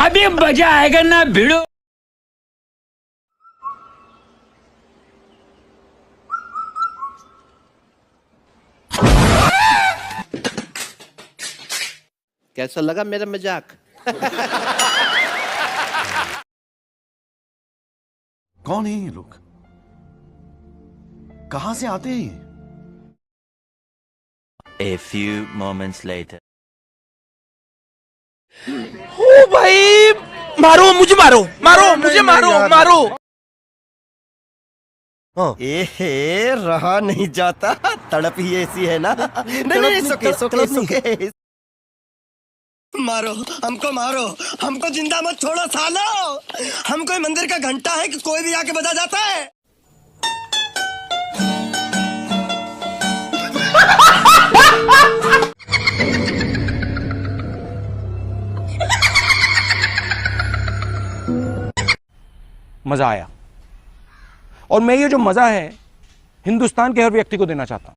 अभी मजा आएगा ना भिड़ो। कैसा लगा मेरा मजाक? कौन है ये लोग? कहां से आते हैं ये? A few moments later. ओ भाई, मारो मुझे, मारो मारो मुझे, मारो मारो। एहे, रहा नहीं जाता, तड़प ही ऐसी है ना। नहीं, सुके। मारो हमको, मारो हमको, जिंदा मत छोड़ो सालो। हम कोई मंदिर का घंटा है कि कोई भी आके बजा जाता है। मजा आया, और मैं ये जो मजा है हिंदुस्तान के हर व्यक्ति को देना चाहता हूं।